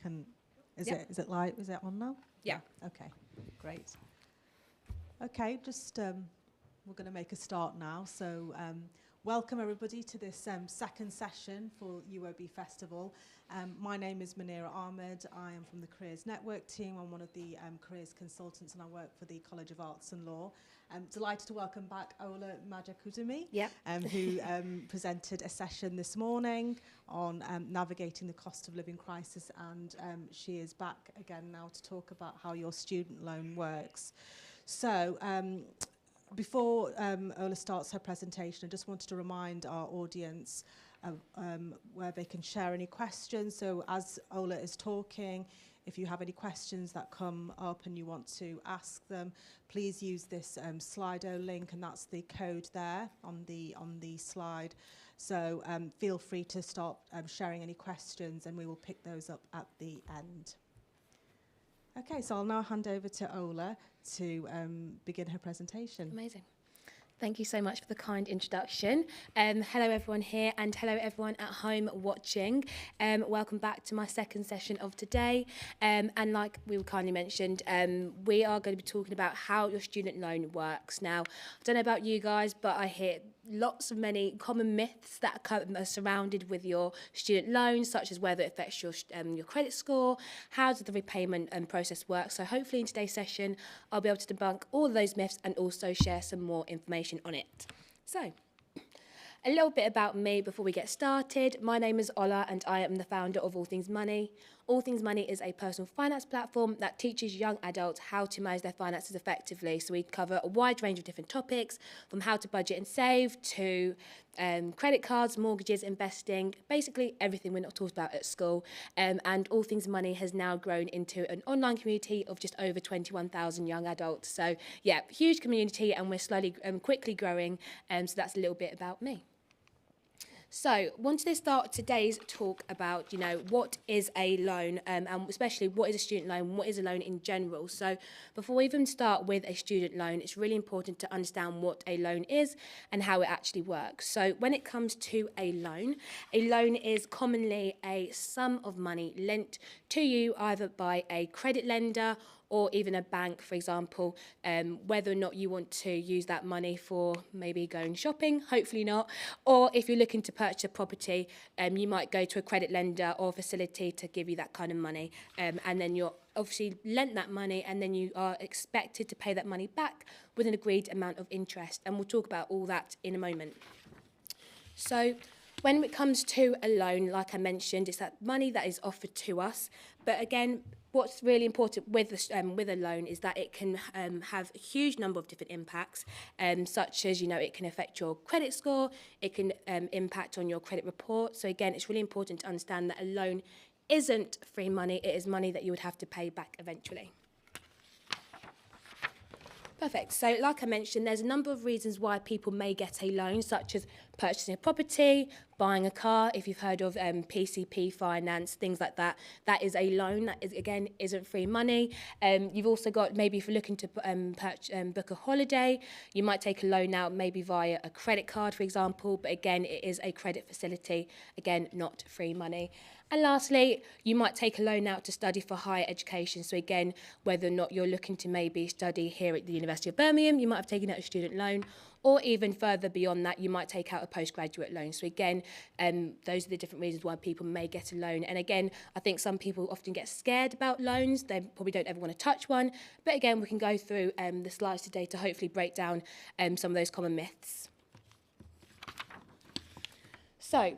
can. Is it live? Is it on now? Yeah. Okay. Great. Okay. Just we're going to make a start now. So welcome everybody to this second session for UOB Festival. My name is Munira Ahmed. I am from the Careers Network team. I'm one of the careers consultants, and I work for the College of Arts and Law. I'm delighted to welcome back Olamide Majekodunmi, who presented a session this morning on navigating the cost of living crisis, and she is back again now to talk about how your student loan works. So before Ola starts her presentation, I just wanted to remind our audience where they can share any questions. So as Ola is talking, if you have any questions that come up and you want to ask them, please use this Slido link, and that's the code there on the slide. So feel free to start sharing any questions, and we will pick those up at the end. Okay, so I'll now hand over to Ola to begin her presentation. Amazing. Thank you so much for the kind introduction. Hello everyone here, and hello everyone at home watching. Welcome back to my second session of today. And like we kindly mentioned, we are going to be talking about how your student loan works. Now, I don't know about you guys, but I hear lots of many common myths that are surrounded with your student loans, such as whether it affects your credit score, how does the repayment process work. So hopefully in today's session, I'll be able to debunk all of those myths and also share some more information on it. So, a little bit about me before we get started. My name is Ola, and I am the founder of All Things Money. All Things Money is a personal finance platform that teaches young adults how to manage their finances effectively. So we cover a wide range of different topics, from how to budget and save to credit cards, mortgages, investing, basically everything we're not taught about at school. And All Things Money has now grown into an online community of just over 21,000 young adults. So yeah, huge community, and we're slowly, quickly growing. So that's a little bit about me. So, wanted to start today's talk about, what is a loan, and especially what is a student loan, what is a loan in general. So, before we even start with a student loan, it's really important to understand what a loan is and how it actually works. So, when it comes to a loan is commonly a sum of money lent to you either by a credit lender or even a bank, for example, whether or not you want to use that money for maybe going shopping, hopefully not, or if you're looking to purchase a property, you might go to a credit lender or facility to give you that kind of money, and then you're obviously lent that money, and then you are expected to pay that money back with an agreed amount of interest, and we'll talk about all that in a moment. So, when it comes to a loan, like I mentioned, it's that money that is offered to us. But again, what's really important with a loan is that it can have a huge number of different impacts, such as, it can affect your credit score, it can impact on your credit report. So again, it's really important to understand that a loan isn't free money, it is money that you would have to pay back eventually. Perfect. So like I mentioned, there's a number of reasons why people may get a loan, such as purchasing a property, buying a car, if you've heard of PCP finance, things like that. That is a loan that, again, isn't free money. You've also got, maybe if you're looking to book a holiday, you might take a loan out maybe via a credit card, for example, but again, it is a credit facility, again, not free money. And lastly, you might take a loan out to study for higher education. So again, whether or not you're looking to maybe study here at the University of Birmingham, you might have taken out a student loan, or even further beyond that, you might take out a postgraduate loan. So again, those are the different reasons why people may get a loan. And again, I think some people often get scared about loans. They probably don't ever want to touch one. But again, we can go through the slides today to hopefully break down some of those common myths. So,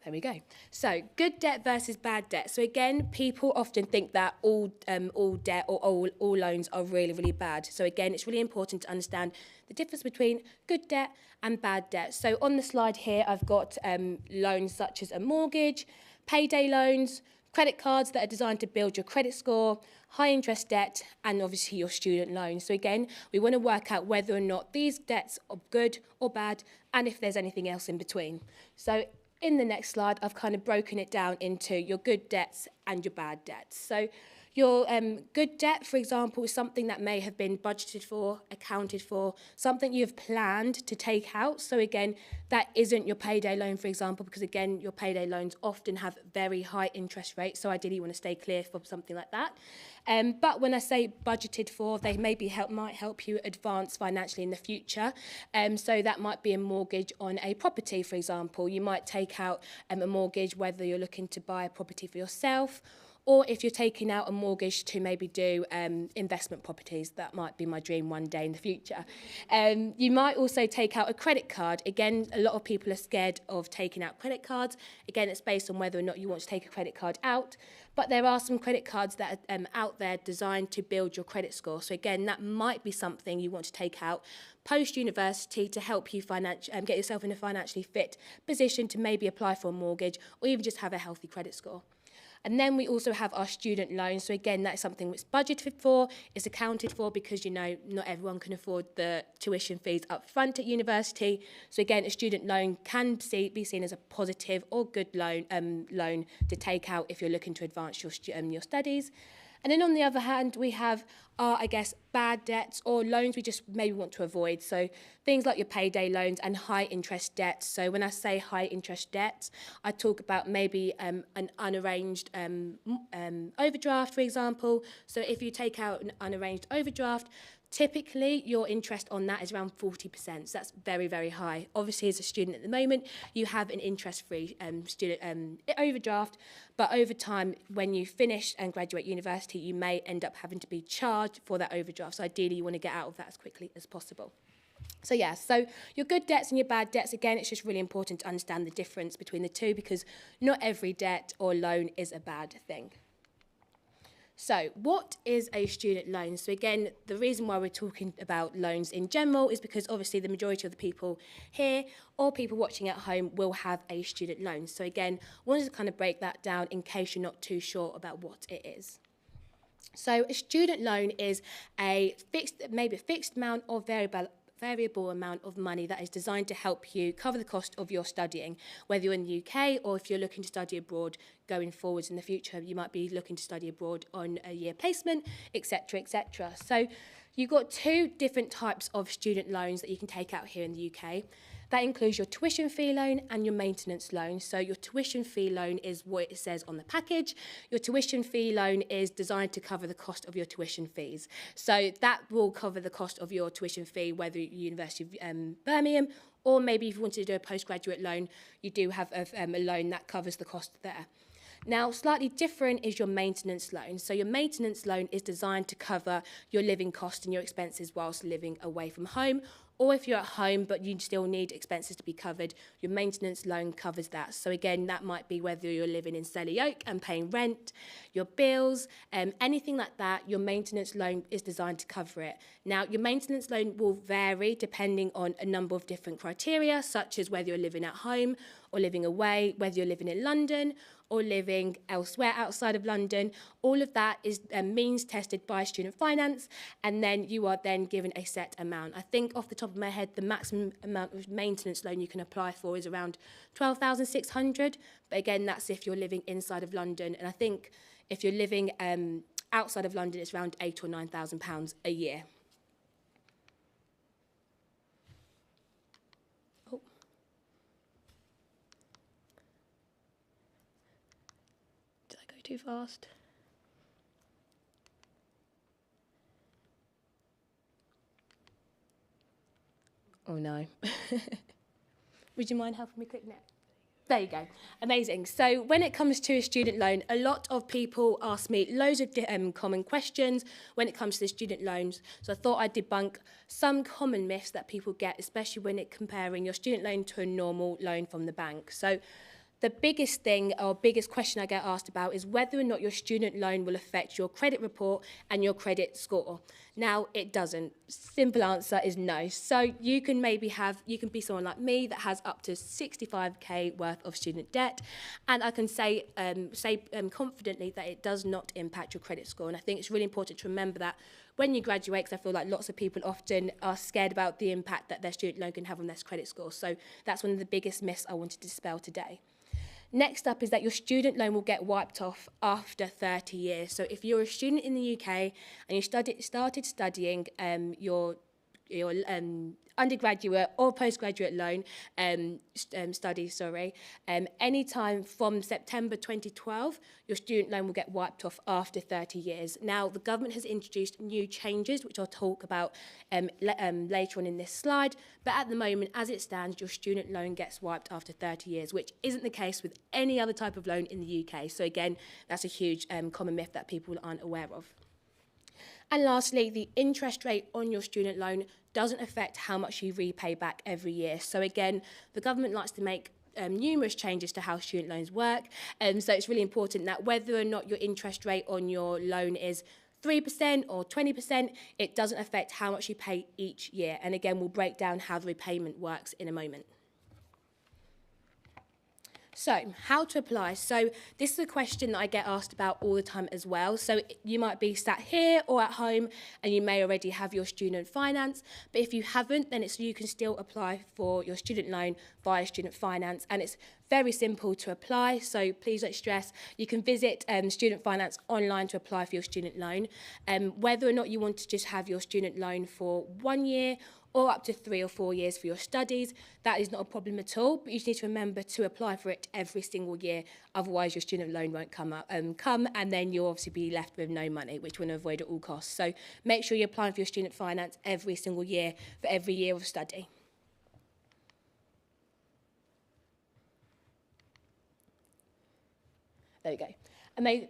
there we go. So, good debt versus bad debt. So again, people often think that all debt or all loans are really, really bad. So again, it's really important to understand the difference between good debt and bad debt. So on the slide here, I've got loans such as a mortgage, payday loans, credit cards that are designed to build your credit score, high interest debt, and obviously your student loan. So again, we want to work out whether or not these debts are good or bad, and if there's anything else in between. So in the next slide, I've kind of broken it down into your good debts and your bad debts. So your good debt, for example, is something that may have been budgeted for, accounted for, something you've planned to take out. So again, that isn't your payday loan, for example, because again, your payday loans often have very high interest rates. So ideally, you want to stay clear from something like that. But when I say budgeted for, they might help you advance financially in the future. So that might be a mortgage on a property, for example. You might take out a mortgage whether you're looking to buy a property for yourself, or if you're taking out a mortgage to maybe do investment properties. That might be my dream one day in the future. You might also take out a credit card. Again, a lot of people are scared of taking out credit cards. Again, it's based on whether or not you want to take a credit card out. But there are some credit cards that are out there designed to build your credit score. So again, that might be something you want to take out post-university to help you get yourself in a financially fit position to maybe apply for a mortgage or even just have a healthy credit score. And then we also have our student loans. So again, that's something that's budgeted for, is accounted for, because, you know, not everyone can afford the tuition fees up front at university. So again, a student loan can be seen as a positive or good loan to take out if you're looking to advance your studies. And then on the other hand, we have our, I guess, bad debts or loans we just maybe want to avoid. So things like your payday loans and high interest debts. So when I say high interest debts, I talk about maybe an unarranged overdraft, for example. So if you take out an unarranged overdraft, typically, your interest on that is around 40%. So that's very, very high. Obviously, as a student at the moment, you have an interest-free student overdraft. But over time, when you finish and graduate university, you may end up having to be charged for that overdraft. So ideally, you want to get out of that as quickly as possible. So yeah, so your good debts and your bad debts, again, it's just really important to understand the difference between the two, because not every debt or loan is a bad thing. So what is a student loan? So again, the reason why we're talking about loans in general is because obviously the majority of the people here or people watching at home will have a student loan. So again, I wanted to kind of break that down in case you're not too sure about what it is. So a student loan is maybe a fixed amount or variable amount of money that is designed to help you cover the cost of your studying, whether you're in the UK or if you're looking to study abroad going forwards in the future. You might be looking to study abroad on a year placement, etc., etc. So you've got two different types of student loans that you can take out here in the UK. That includes your tuition fee loan and your maintenance loan. So your tuition fee loan is what it says on the package. Your tuition fee loan is designed to cover the cost of your tuition fees. So that will cover the cost of your tuition fee, whether you're University of Birmingham, or maybe if you wanted to do a postgraduate loan, you do have a loan that covers the cost there. Now, slightly different is your maintenance loan. So your maintenance loan is designed to cover your living costs and your expenses whilst living away from home. Or if you're at home but you still need expenses to be covered, your maintenance loan covers that. So again, that might be whether you're living in Selly Oak and paying rent, your bills, anything like that, your maintenance loan is designed to cover it. Now, your maintenance loan will vary depending on a number of different criteria, such as whether you're living at home or living away, whether you're living in London or living elsewhere outside of London. All of that is means tested by Student Finance, and then you are then given a set amount. I think off the top of my head, the maximum amount of maintenance loan you can apply for is around £12,600. But again, that's if you're living inside of London. And I think if you're living outside of London, it's around £8,000 or £9,000 a year. Too fast. Oh no. Would you mind helping me click next? There you go. Amazing. So when it comes to a student loan, a lot of people ask me loads of common questions when it comes to the student loans. So I thought I'd debunk some common myths that people get, especially when comparing your student loan to a normal loan from the bank. So the biggest thing or biggest question I get asked about is whether or not your student loan will affect your credit report and your credit score. Now, it doesn't. Simple answer is no. So you can be someone like me that has up to 65k worth of student debt, and I can say confidently that it does not impact your credit score. And I think it's really important to remember that when you graduate, because I feel like lots of people often are scared about the impact that their student loan can have on their credit score. So that's one of the biggest myths I wanted to dispel today. Next up is that your student loan will get wiped off after 30 years. So if you're a student in the UK and you started studying your undergraduate or postgraduate loan studies, anytime from September 2012, your student loan will get wiped off after 30 years. Now, the government has introduced new changes, which I'll talk about later on in this slide, but at the moment, as it stands, your student loan gets wiped after 30 years, which isn't the case with any other type of loan in the UK. So again, that's a huge common myth that people aren't aware of. And lastly, the interest rate on your student loan doesn't affect how much you repay back every year. So again, the government likes to make numerous changes to how student loans work. So it's really important that whether or not your interest rate on your loan is 3% or 20%, it doesn't affect how much you pay each year. And again, we'll break down how the repayment works in a moment. So, how to apply? So, this is a question that I get asked about all the time as well. So, you might be sat here or at home and you may already have your student finance. But if you haven't, then you can still apply for your student loan via student finance. And it's very simple to apply. So, please don't stress. You can visit student finance online to apply for your student loan. Whether or not you want to just have your student loan for 1 year or up to 3 or 4 years for your studies, that is not a problem at all, but you just need to remember to apply for it every single year, otherwise your student loan won't come and then you'll obviously be left with no money, which we want to avoid at all costs. So make sure you're applying for your student finance every single year for every year of study. There we go. Amazing.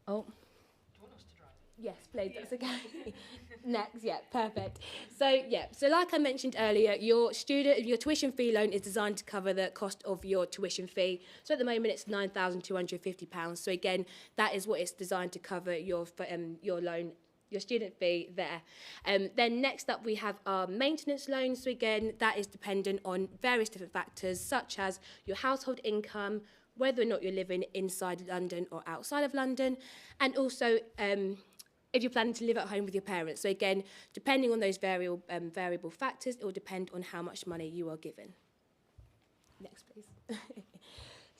Oh. Do you want us to drive? Yes, please, that's okay. Next, yeah, perfect. So like I mentioned earlier, your tuition fee loan is designed to cover the cost of your tuition fee. So at the moment it's £9,250. So again, that is what it's designed to cover your loan, your student fee there. Then next up we have our maintenance loan. So again, that is dependent on various different factors such as your household income, whether or not you're living inside London or outside of London, and also if you're planning to live at home with your parents. So again, depending on those variable factors, it will depend on how much money you are given. Next, please.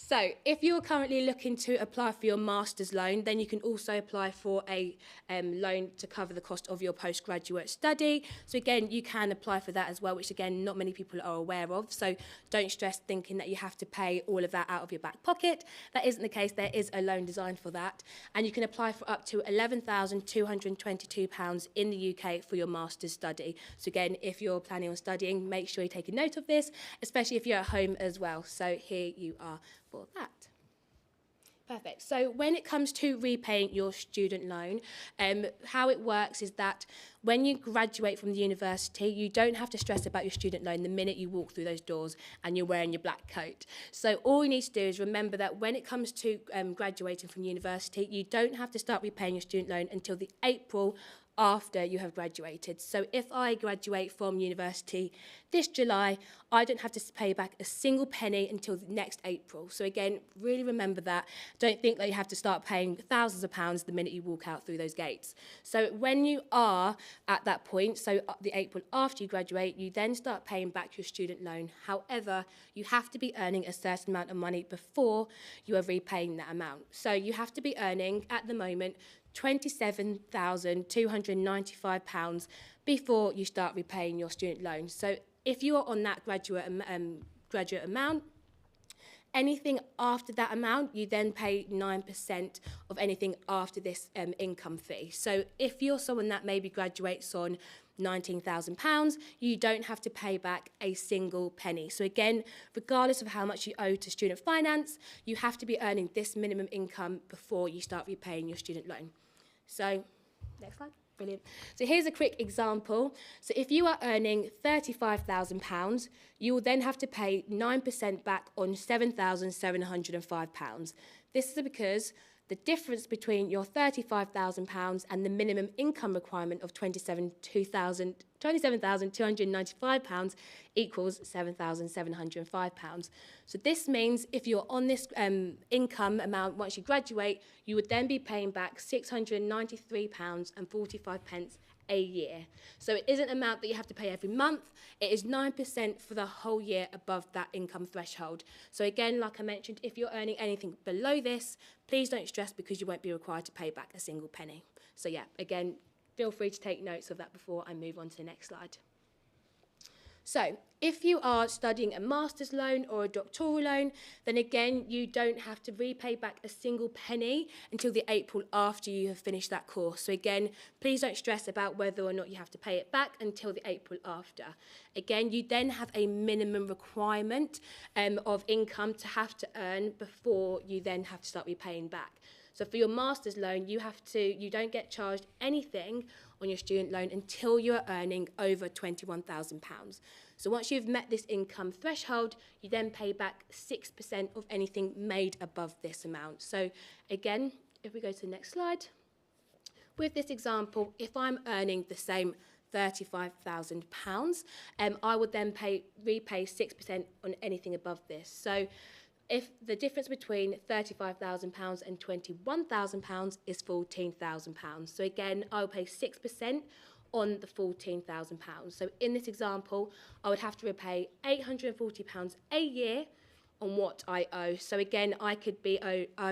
So if you're currently looking to apply for your master's loan, then you can also apply for a loan to cover the cost of your postgraduate study. So again, you can apply for that as well, which again, not many people are aware of. So don't stress thinking that you have to pay all of that out of your back pocket. That isn't the case. There is a loan designed for that. And you can apply for up to £11,222 in the UK for your master's study. So again, if you're planning on studying, make sure you take a note of this, especially if you're at home as well. So here you are for that. Perfect. So when it comes to repaying your student loan, how it works is that when you graduate from the university, you don't have to stress about your student loan the minute you walk through those doors and you're wearing your black coat. So all you need to do is remember that when it comes to graduating from university, you don't have to start repaying your student loan until the April after you have graduated. So if I graduate from university this July, I don't have to pay back a single penny until the next April. So again, really remember that. Don't think that you have to start paying thousands of pounds the minute you walk out through those gates. So when you are at that point, so the April after you graduate, you then start paying back your student loan. However, you have to be earning a certain amount of money before you are repaying that amount. So you have to be earning, at the moment, £27,295 before you start repaying your student loan. So if you are on that graduate amount, anything after that amount, you then pay 9% of anything after this income fee. So if you're someone that maybe graduates on £19,000, you don't have to pay back a single penny. So again, regardless of how much you owe to student finance, you have to be earning this minimum income before you start repaying your student loan. So, next slide. Brilliant. So here's a quick example. So if you are earning £35,000, you will then have to pay 9% back on £7,705. This is because the difference between your £35,000 and the minimum income requirement of £27,295 equals £7,705. So this means if you're on this income amount once you graduate, you would then be paying back £693.45 a year. So it isn't an amount that you have to pay every month. It is 9% for the whole year above that income threshold. So again, like I mentioned, if you're earning anything below this, please don't stress because you won't be required to pay back a single penny. So yeah, again, feel free to take notes of that before I move on to the next slide. So if you are studying a master's loan or a doctoral loan, then again, you don't have to repay back a single penny until the April after you have finished that course. So again, please don't stress about whether or not you have to pay it back until the April after. Again, you then have a minimum requirement of income to have to earn before you then have to start repaying back. So for your master's loan, you don't get charged anything on your student loan until you are earning over £21,000. So once you've met this income threshold, you then pay back 6% of anything made above this amount. So again, if we go to the next slide, with this example, if I'm earning the same £35,000, I would then repay 6% on anything above this. So if the difference between £35,000 and £21,000 is £14,000. So again, I'll pay 6% on the £14,000. So in this example, I would have to repay £840 a year on what I owe. So again, I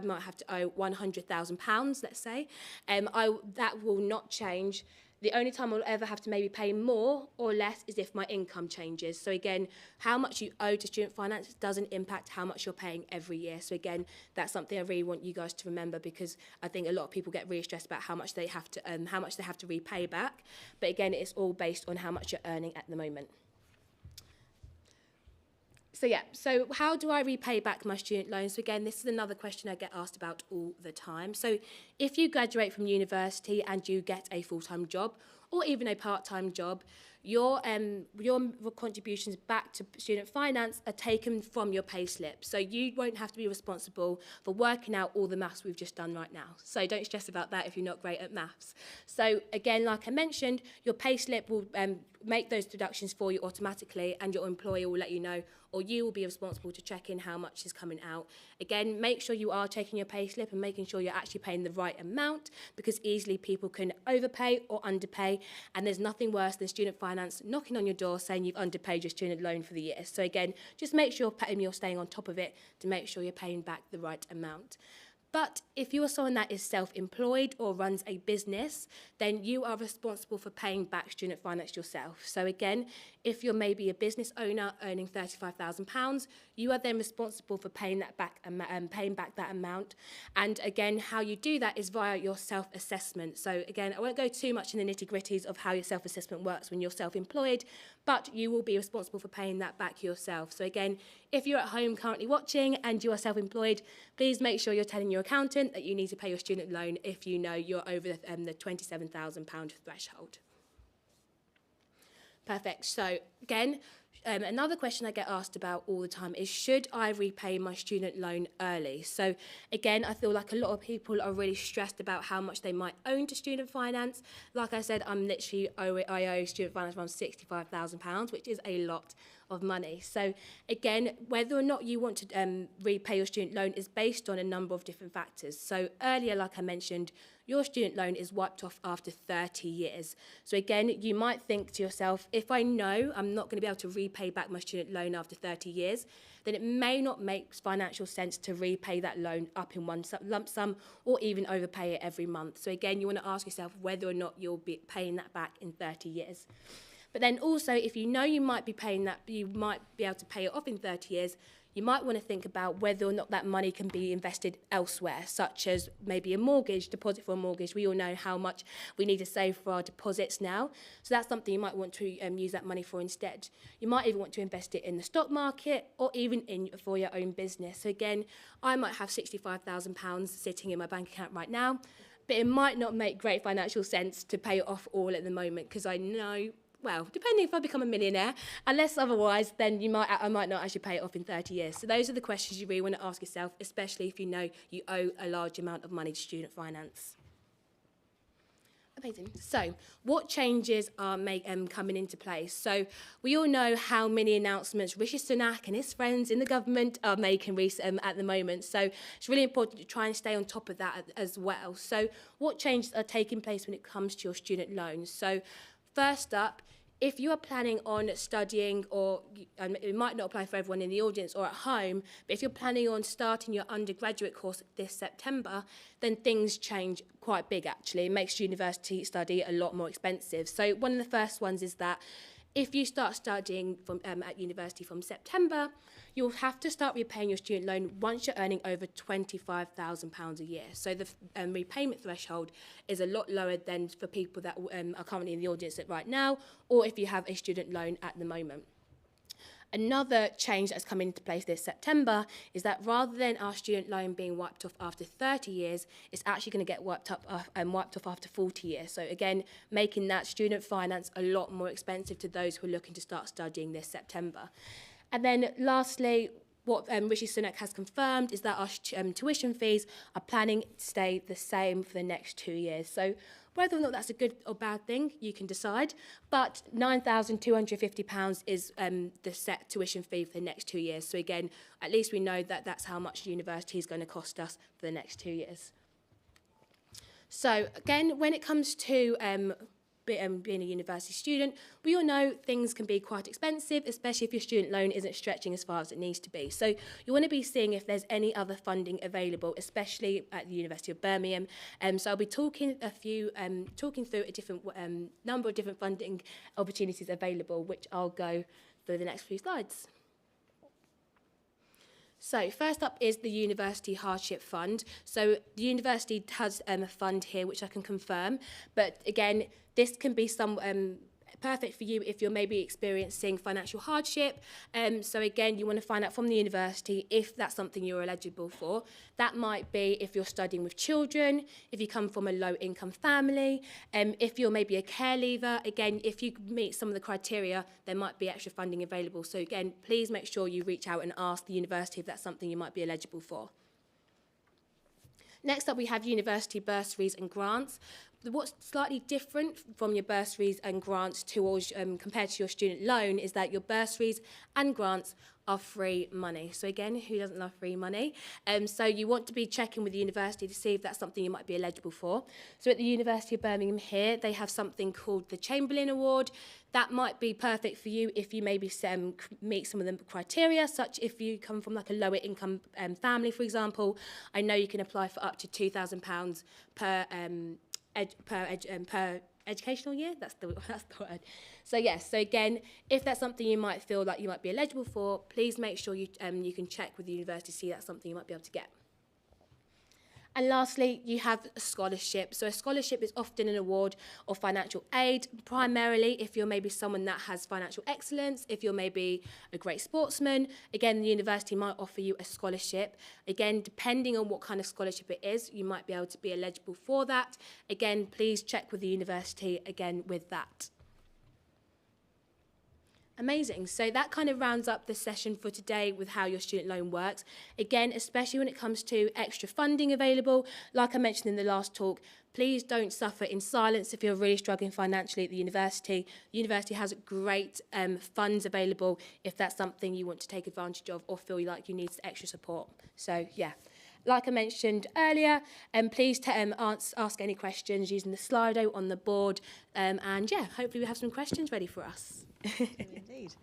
might have to owe £100,000, let's say. That will not change. The only time I'll ever have to maybe pay more or less is if my income changes. So again, how much you owe to student finance doesn't impact how much you're paying every year. So again, that's something I really want you guys to remember, because I think a lot of people get really stressed about how much they have to repay back. But again, it's all based on how much you're earning at the moment. So yeah, so how do I repay back my student loans? So again, this is another question I get asked about all the time. So if you graduate from university and you get a full-time job or even a part-time job, your contributions back to student finance are taken from your payslip. So you won't have to be responsible for working out all the maths we've just done right now. So don't stress about that if you're not great at maths. So again, like I mentioned, your payslip will make those deductions for you automatically, and your employer will let you know, or you will be responsible to check in how much is coming out. Again, make sure you are checking your payslip and making sure you're actually paying the right amount, because easily people can overpay or underpay, and there's nothing worse than student finance knocking on your door saying you've underpaid your student loan for the year. So again, just make sure you're staying on top of it to make sure you're paying back the right amount. But if you are someone that is self-employed or runs a business, then you are responsible for paying back student finance yourself. So again, if you're maybe a business owner earning £35,000, you are then responsible for paying back that amount. And again, how you do that is via your self-assessment. So again, I won't go too much in the nitty-gritties of how your self-assessment works when you're self-employed, but you will be responsible for paying that back yourself. So again, if you're at home currently watching and you are self-employed, please make sure you're telling your accountant that you need to pay your student loan if you know you're over the £27,000 threshold. Perfect. So again, another question I get asked about all the time is, should I repay my student loan early? So again, I feel like a lot of people are really stressed about how much they might owe to student finance. Like I said, I owe student finance around £65,000, which is a lot of money. So again, whether or not you want to repay your student loan is based on a number of different factors. So earlier, like I mentioned, your student loan is wiped off after 30 years. So again, you might think to yourself, if I know I'm not going to be able to repay back my student loan after 30 years, then it may not make financial sense to repay that loan up in one lump sum or even overpay it every month. So again, you want to ask yourself whether or not you'll be paying that back in 30 years. But then also, if you know you might be paying that, you might be able to pay it off in 30 years, you might want to think about whether or not that money can be invested elsewhere, such as maybe a mortgage, deposit for a mortgage. We all know how much we need to save for our deposits now. So that's something you might want to use that money for instead. You might even want to invest it in the stock market or even for your own business. So again, I might have £65,000 sitting in my bank account right now, but it might not make great financial sense to pay it off all at the moment, because I know well, depending if I become a millionaire, unless otherwise, then I might not actually pay it off in 30 years. So those are the questions you really want to ask yourself, especially if you know you owe a large amount of money to student finance. Amazing. So, what changes are coming into place? So, we all know how many announcements Rishi Sunak and his friends in the government are making at the moment. So, it's really important to try and stay on top of that as well. So, what changes are taking place when it comes to your student loans? So, first up, if you are planning on studying, or it might not apply for everyone in the audience or at home, but if you're planning on starting your undergraduate course this September, then things change quite big, actually. It makes university study a lot more expensive. So one of the first ones is that if you start studying at university from September, you'll have to start repaying your student loan once you're earning over £25,000 a year. So the repayment threshold is a lot lower than for people that are currently in the audience right now, or if you have a student loan at the moment. Another change that's come into place this September is that rather than our student loan being wiped off after 30 years, it's actually going to get wiped off after 40 years. So again, making that student finance a lot more expensive to those who are looking to start studying this September. And then lastly, what Rishi Sunak has confirmed is that our tuition fees are planning to stay the same for the next 2 years. So whether or not that's a good or bad thing, you can decide. But £9,250 is the set tuition fee for the next 2 years. So again, at least we know that that's how much university is going to cost us for the next 2 years. So again, when it comes to being a university student, we all know things can be quite expensive, especially if your student loan isn't stretching as far as it needs to be. So you want to be seeing if there's any other funding available, especially at the University of Birmingham. So I'll be talking through a different number of different funding opportunities available, which I'll go through the next few slides. So first up is the University Hardship Fund. So the university has a fund here, which I can confirm. But again, this can be perfect for you if you're maybe experiencing financial hardship. So again, you want to find out from the university if that's something you're eligible for. That might be if you're studying with children, if you come from a low-income family, if you're maybe a care leaver. Again, if you meet some of the criteria, there might be extra funding available. So again, please make sure you reach out and ask the university if that's something you might be eligible for. Next up, we have university bursaries and grants. What's slightly different from your bursaries and grants compared to your student loan is that your bursaries and grants are free money. So again, who doesn't love free money? So you want to be checking with the university to see if that's something you might be eligible for. So at the University of Birmingham here, they have something called the Chamberlain Award. That might be perfect for you if you maybe meet some of the criteria, such if you come from like a lower income family, for example. I know you can apply for up to £2,000 per educational year. That's the word. So yes, so again, if that's something you might feel like you might be eligible for, please make sure you can check with the university to see that's something you might be able to get. And lastly, you have a scholarship. So a scholarship is often an award of financial aid, primarily if you're maybe someone that has financial excellence, if you're maybe a great sportsman. Again, the university might offer you a scholarship. Again, depending on what kind of scholarship it is, you might be able to be eligible for that. Again, please check with the university again with that. Amazing. So that kind of rounds up the session for today with how your student loan works. Again, especially when it comes to extra funding available, like I mentioned in the last talk, please don't suffer in silence if you're really struggling financially at the university. The university has great funds available if that's something you want to take advantage of or feel like you need extra support. So, yeah. Like I mentioned earlier, please ask any questions using the Slido on the board. And yeah, hopefully we have some questions ready for us. Indeed.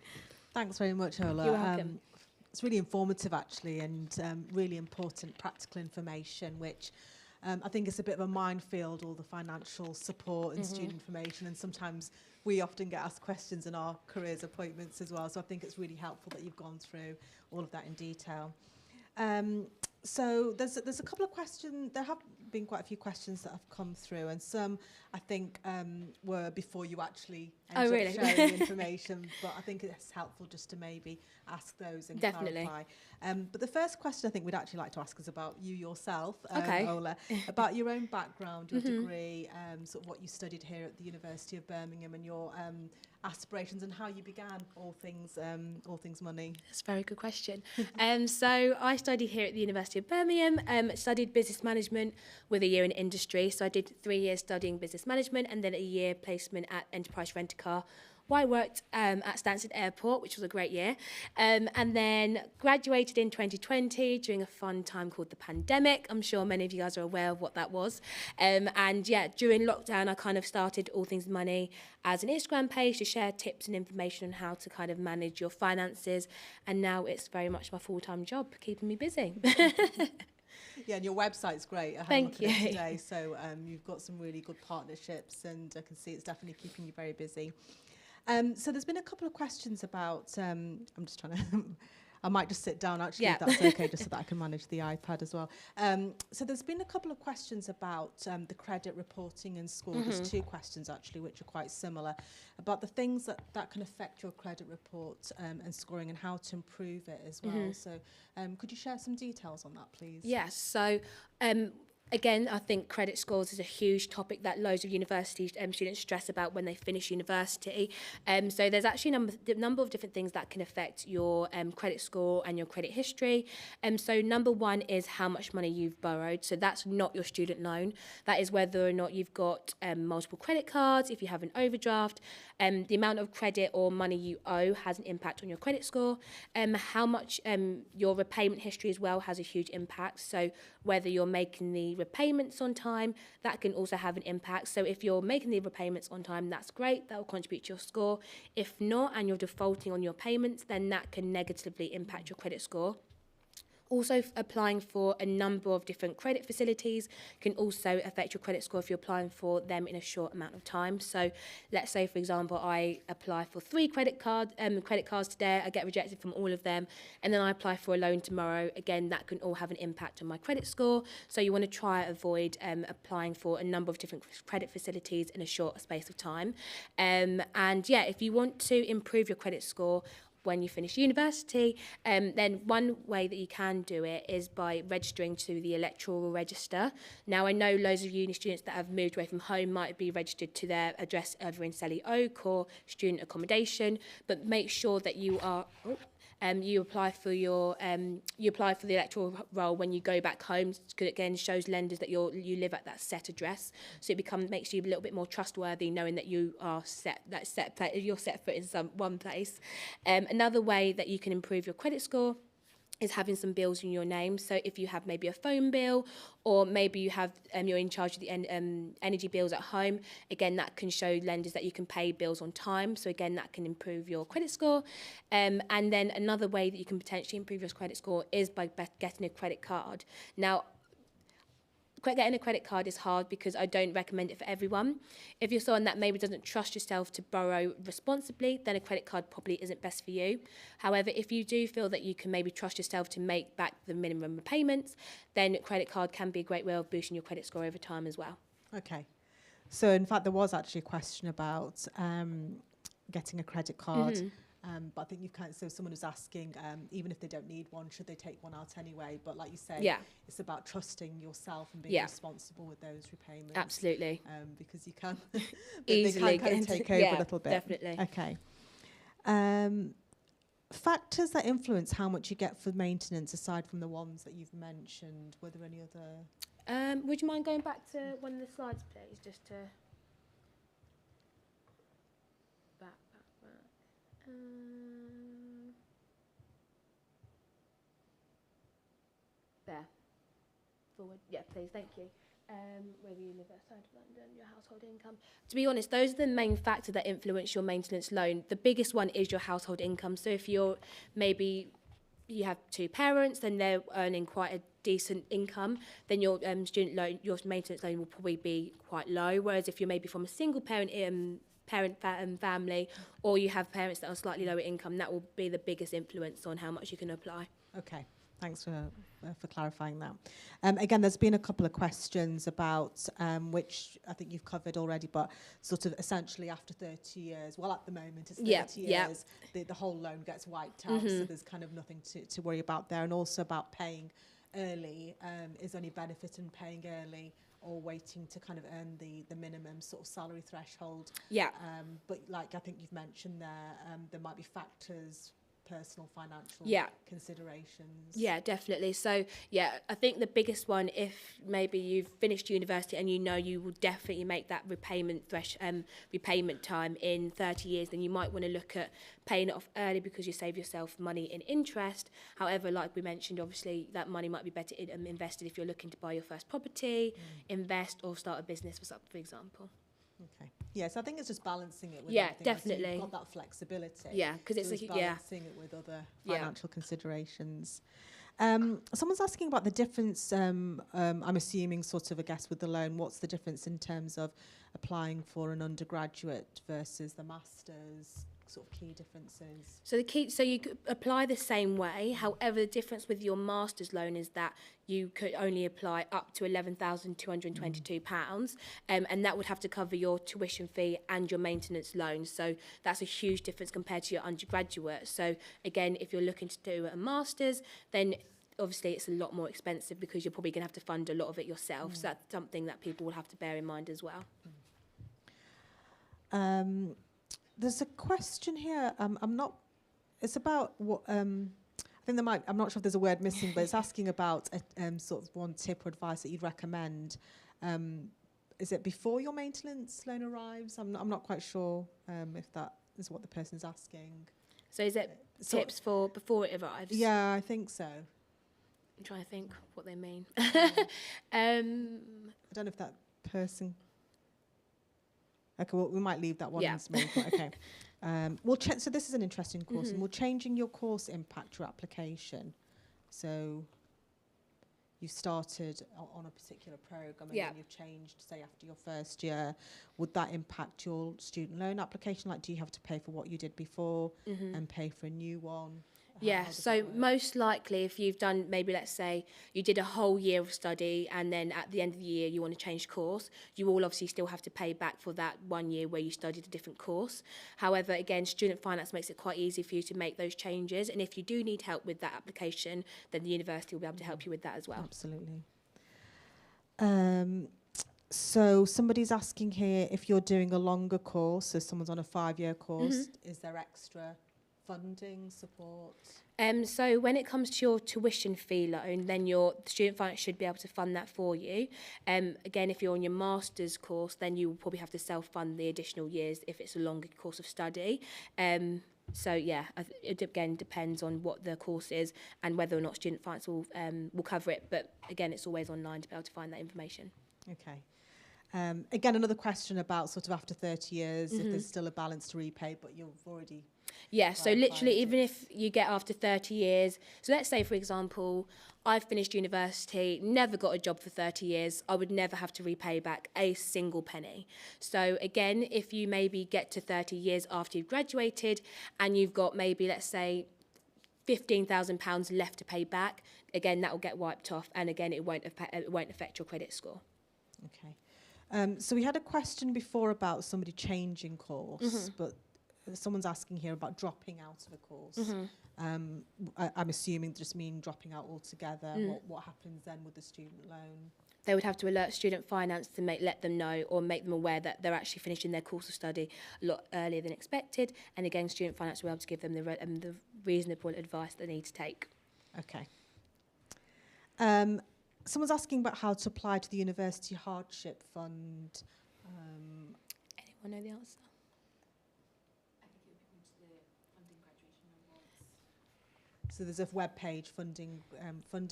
Thanks very much, Ola. You're welcome. It's really informative, actually, and really important practical information, which I think is a bit of a minefield, all the financial support and student information. And sometimes we often get asked questions in our careers appointments as well. So I think it's really helpful that you've gone through all of that in detail. So there's a couple of questions. There have been quite a few questions that have come through, and some I think were before you actually ended up sharing the information. But I think it's helpful just to maybe ask those and clarify. But the first question I think we'd actually like to ask is about you yourself, Ola, about your own background, your degree, sort of what you studied here at the University of Birmingham, and your aspirations and how you began all things money. That's a very good question. So I studied here at the University of Birmingham, studied business management with a year in industry. So I did 3 years studying business management and then a year placement at Enterprise Rent-A-Car. Well, I worked at Stansted Airport, which was a great year, and then graduated in 2020 during a fun time called the pandemic. I'm sure many of you guys are aware of what that was. And yeah, during lockdown, I kind of started All Things Money as an Instagram page to share tips and information on how to kind of manage your finances. And now it's very much my full-time job, keeping me busy. Yeah, and your website's great. I had a look at it today. So you've got some really good partnerships, and I can see it's definitely keeping you very busy. So there's been a couple of questions about, I'm just trying to, I might just sit down actually, if that's okay, just so that I can manage the iPad as well. So there's been a couple of questions about the credit reporting and score. There's 2 questions actually, which are quite similar, about the things that can affect your credit report and scoring and how to improve it as well. So could you share some details on that, please? Yes, so again, I think credit scores is a huge topic that loads of university students stress about when they finish university. So there's actually a number of different things that can affect your credit score and your credit history. So number 1 is how much money you've borrowed. So that's not your student loan. That is whether or not you've got multiple credit cards, if you have an overdraft. The amount of credit or money you owe has an impact on your credit score. How much your repayment history as well has a huge impact. So whether you're making the repayments on time, that can also have an impact. So if you're making the repayments on time, that's great. That will contribute to your score. If not, and you're defaulting on your payments, then that can negatively impact your credit score. Also, applying for a number of different credit facilities can also affect your credit score if you're applying for them in a short amount of time. So let's say, for example, I apply for 3 credit cards today, I get rejected from all of them, and then I apply for a loan tomorrow. Again, that can all have an impact on my credit score. So you want to try and avoid applying for a number of different credit facilities in a short space of time. And yeah, if you want to improve your credit score when you finish university, then one way that you can do it is by registering to the electoral register. Now, I know loads of uni students that have moved away from home might be registered to their address either in Selly Oak or student accommodation, but make sure that you are... you apply for the electoral roll when you go back home, because it again shows lenders that you live at that set address. So it makes you a little bit more trustworthy, knowing that you are you're set foot in one place. Another way that you can improve your credit score is having some bills in your name. So if you have maybe a phone bill, or maybe you have you're in charge of the energy bills at home, again, that can show lenders that you can pay bills on time. So again, that can improve your credit score. And then another way that you can potentially improve your credit score is by getting a credit card. Now, getting a credit card is hard because I don't recommend it for everyone. If you're someone that maybe doesn't trust yourself to borrow responsibly, then a credit card probably isn't best for you. However, if you do feel that you can maybe trust yourself to make back the minimum repayments, then a credit card can be a great way of boosting your credit score over time as well. Okay. So in fact, there was actually a question about getting a credit card. But I think you've so someone was asking, even if they don't need one, should they take one out anyway? But like you say, it's about trusting yourself and being responsible with those repayments. Absolutely. Because you can, they can kind of take over a little bit. Definitely. Okay. Factors that influence how much you get for maintenance, aside from the ones that you've mentioned, were there any other? Would you mind going back to one of the slides, please, just to... There. Forward. Yeah, please. Thank you. Whether you live outside of London, your household income. To be honest, those are the main factors that influence your maintenance loan. The biggest one is your household income. So if you have 2 parents, then they're earning quite a decent income, then your student loan, your maintenance loan will probably be quite low. Whereas if you're maybe from a single parent family, or you have parents that are slightly lower income, that will be the biggest influence on how much you can apply. Okay, thanks for clarifying that. Again, there's been a couple of questions about which I think you've covered already, but sort of essentially after 30 years, well, at the moment it's 30 years, the whole loan gets wiped out, so there's kind of nothing to worry about there. And also about paying early, is there any benefit in paying early, or waiting to kind of earn the minimum sort of salary threshold. Yeah. But like I think you've mentioned there might be factors, personal financial considerations. Yeah, definitely. So, yeah, I think the biggest one, if maybe you've finished university and you know you will definitely make that repayment time in 30 years, then you might want to look at paying it off early because you save yourself money in interest. However, like we mentioned, obviously that money might be better invested if you're looking to buy your first property, invest or start a business, for example. Okay. Yes, I think it's just balancing it with everything. Definitely. So you've got that flexibility. Yeah, because it's balancing it with other financial considerations. Someone's asking about the difference. I'm assuming, sort of, I guess, with the loan. What's the difference in terms of applying for an undergraduate versus the masters? Sort of key differences. So you could apply the same way. However, the difference with your master's loan is that you could only apply up to £11,222, and that would have to cover your tuition fee and your maintenance loan. So that's a huge difference compared to your undergraduate. So again, if you're looking to do a master's, then obviously it's a lot more expensive because you're probably going to have to fund a lot of it yourself. So that's something that people will have to bear in mind as well. There's a question here. It's about what. I think I'm not sure if there's a word missing, but it's asking about sort of one tip or advice that you'd recommend. Is it before your maintenance loan arrives? I'm not quite sure if that is what the person's asking. So is it tips for before it arrives? Yeah, I think so. I'm trying to think what they mean. I don't know if that person. Okay, well, we might leave that one as me, but okay. So this is an interesting course, and will changing your course impact your application? So you started on a particular program, and then you've changed, say, after your first year. Would that impact your student loan application? Like, do you have to pay for what you did before and pay for a new one? Yeah, so most likely if you've done, maybe let's say you did a whole year of study and then at the end of the year you want to change course, you will obviously still have to pay back for that 1 year where you studied a different course. However, again, student finance makes it quite easy for you to make those changes, and if you do need help with that application, then the university will be able to help you with that as well. Absolutely. So somebody's asking here if you're doing a longer course, so someone's on a 5-year course, is there extra funding support? So when it comes to your tuition fee loan, then your student finance should be able to fund that for you. Again, if you're on your master's course, then you will probably have to self-fund the additional years if it's a longer course of study. So yeah, it again depends on what the course is and whether or not student finance will cover it. But again, it's always online to be able to find that information. Okay. Again, another question about sort of after 30 years, if there's still a balance to repay, but you've already... Yeah, so literally, even if you get after 30 years, so let's say, for example, I've finished university, never got a job for 30 years, I would never have to repay back a single penny. So again, if you maybe get to 30 years after you've graduated and you've got maybe, let's say, £15,000 left to pay back, again, that will get wiped off, and again, it won't affect your credit score. Okay. So we had a question before about somebody changing course, but someone's asking here about dropping out of a course. I'm assuming just mean dropping out altogether. What happens then with the student loan? They would have to alert student finance to let them know or make them aware that they're actually finishing their course of study a lot earlier than expected. And again, student finance will be able to give them the reasonable advice they need to take. Okay. Someone's asking about how to apply to the University Hardship Fund. Anyone know the answer? So there's a web page, funding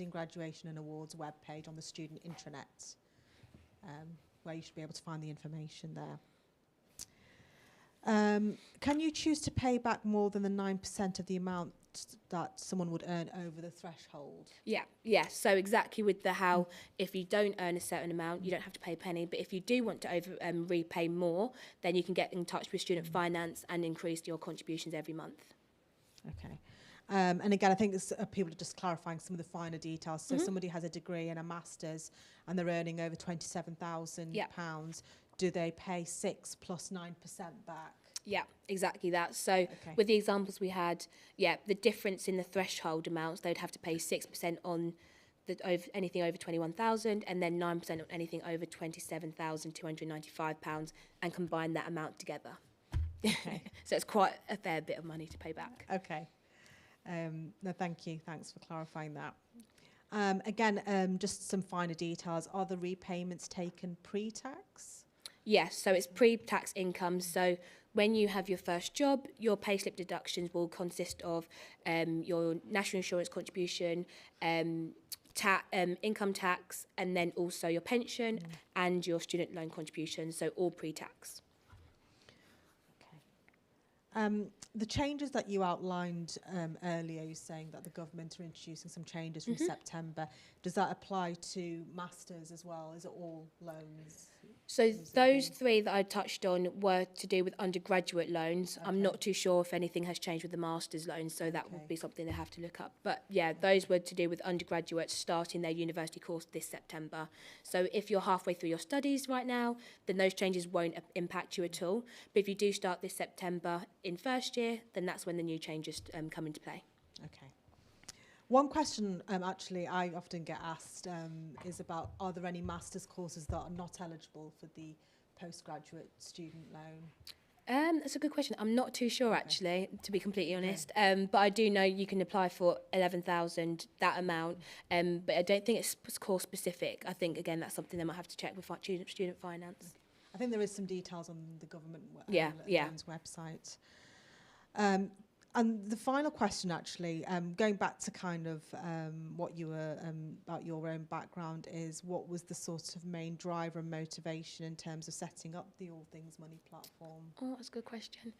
graduation and awards web page on the student intranet, where you should be able to find the information there. Can you choose to pay back more than the 9% of the amount that someone would earn over the threshold? Yeah. So exactly with the how, if you don't earn a certain amount, you don't have to pay a penny. But if you do want to repay more, then you can get in touch with student finance and increase your contributions every month. Okay. And again, I think people are just clarifying some of the finer details. So somebody has a degree and a master's and they're earning over £27,000. Do they pay 6 plus 9% back? Yeah, exactly that. So with the examples we had, the difference in the threshold amounts, they'd have to pay 6% on anything over 21,000, and then 9% on anything over 27,295 pounds, and combine that amount together. Okay. So it's quite a fair bit of money to pay back. Okay. No, thank you. Thanks for clarifying that. Again, just some finer details. Are the repayments taken pre-tax? Yes, so it's pre-tax income. So when you have your first job, your payslip deductions will consist of your national insurance contribution, income tax, and then also your pension and your student loan contribution. So all pre-tax. The changes that you outlined earlier, you're saying that the government are introducing some changes from September. Does that apply to masters as well? Is it all loans? So those three that I touched on were to do with undergraduate loans. Okay. I'm not too sure if anything has changed with the master's loans, so that would be something they have to look up. But yeah, those were to do with undergraduates starting their university course this September. So if you're halfway through your studies right now, then those changes won't impact you at all. But if you do start this September in first year, then that's when the new changes come into play. Okay. One question actually I often get asked is about, are there any master's courses that are not eligible for the postgraduate student loan? That's a good question. I'm not too sure actually, to be completely honest. But I do know you can apply for 11,000, that amount. But I don't think it's course specific. I think again that's something they might have to check with student finance. I think there is some details on the government loans website. And the final question, actually, going back to kind of what you were about your own background, is what was the sort of main driver and motivation in terms of setting up the All Things Money platform? Oh, that's a good question.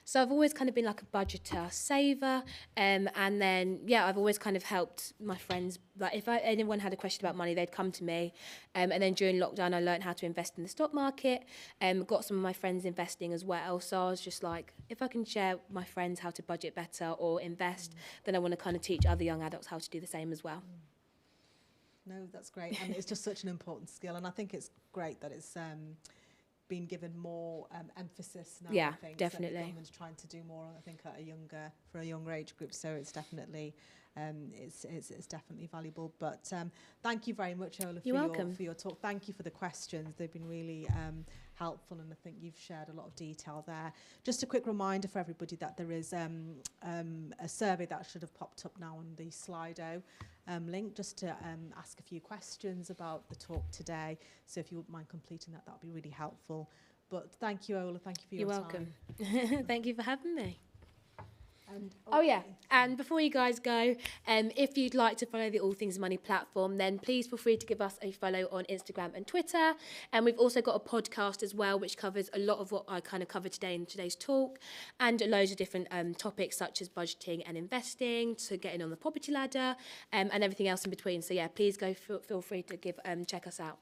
So I've always kind of been like a budgeter, saver, and then I've always kind of helped my friends. Like if anyone had a question about money, they'd come to me. And then during lockdown, I learned how to invest in the stock market. Got some of my friends investing as well. So I was just like, if I can share my friends how to budget better or invest, then I want to kind of teach other young adults how to do the same as well. No, that's great. And it's just such an important skill. And I think it's great that it's been given more emphasis now. Yeah, I think. definitely. So the government's trying to do more, I think, for a younger age group. So it's definitely it's definitely valuable. But thank you very much, Ola, for your talk. Thank you for the questions. They've been really helpful, and I think you've shared a lot of detail there. Just a quick reminder for everybody that there is a survey that should have popped up now on the Slido link, just to ask a few questions about the talk today. So if you wouldn't mind completing that, that would be really helpful. But thank you, Ola. Thank you for your time. You're welcome. Thank you for having me. And, and before you guys go, if you'd like to follow the All Things Money platform, then please feel free to give us a follow on Instagram and Twitter. And we've also got a podcast as well, which covers a lot of what I kind of covered today in today's talk, and loads of different topics such as budgeting and investing, to getting on the property ladder, and everything else in between. So yeah, please go feel free to check us out.